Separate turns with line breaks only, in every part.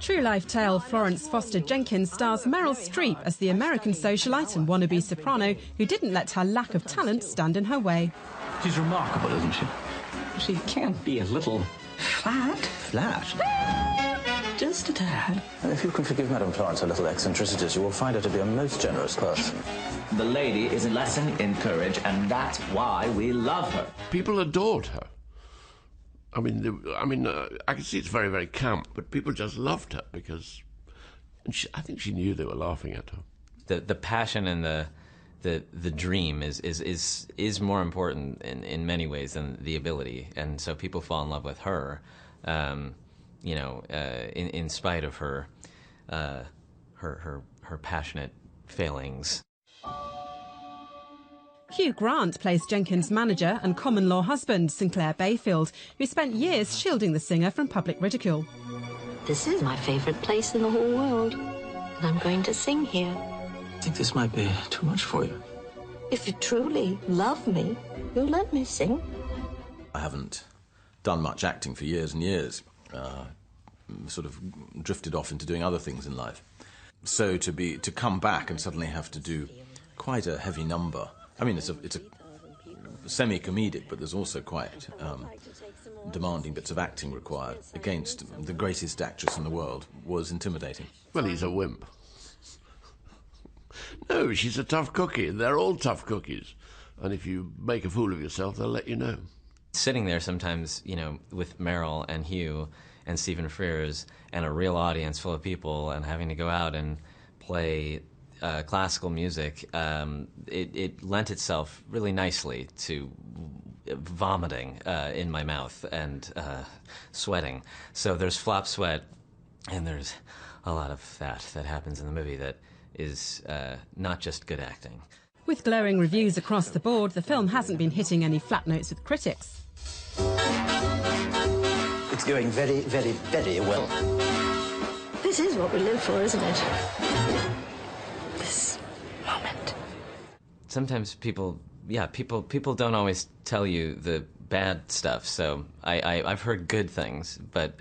True life tale Florence Foster Jenkins stars Meryl Streep as the American socialite and wannabe soprano who didn't let her lack of talent stand in her way.
She's remarkable, isn't she? She can't be a little flat.
Flat?
Just a tad.
And if you can forgive Madame Florence her little eccentricities, you will find her to be a most generous person.
The lady is a lesson in courage, and that's why we love her.
People adored her. I can see it's very, very camp, but people just loved her because I think she knew they were laughing at her.
The passion and the dream is more important in many ways than the ability, and so people fall in love with her, in spite of her passionate failings.
Hugh Grant plays Jenkins' manager and common-law husband, Sinclair Bayfield, who spent years shielding the singer from public ridicule.
This is my favourite place in the whole world, and I'm going to sing here.
I think this might be too much for you.
If you truly love me, you'll let me sing.
I haven't done much acting for years and years. Sort of drifted off into doing other things in life. So to come back and suddenly have to do quite a heavy number. I mean, it's a semi-comedic, but there's also quite demanding bits of acting required against the greatest actress in the world was intimidating.
Well, he's a wimp. No, she's a tough cookie. They're all tough cookies. And if you make a fool of yourself, they'll let you know.
Sitting there sometimes, with Meryl and Hugh and Stephen Frears and a real audience full of people and having to go out and play classical music, it lent itself really nicely to vomiting in my mouth and sweating. So there's flop sweat, and there's a lot of that happens in the movie that is not just good acting.
With glowing reviews across the board, the film hasn't been hitting any flat notes with critics.
It's going very, very, very well.
This is what we live for, isn't it? This moment.
Sometimes people don't always tell you the bad stuff, so I've heard good things, but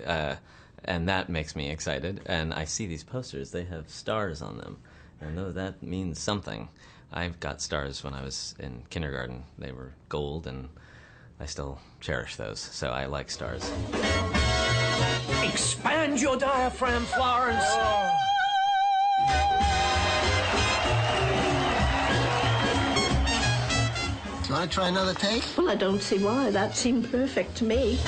and that makes me excited. And I see these posters; they have stars on them. I know that means something. I've got stars when I was in kindergarten. They were gold, and I still cherish those, so I like stars.
Expand your diaphragm, Florence.
Can I try another take?
Well, I don't see why. That seemed perfect to me.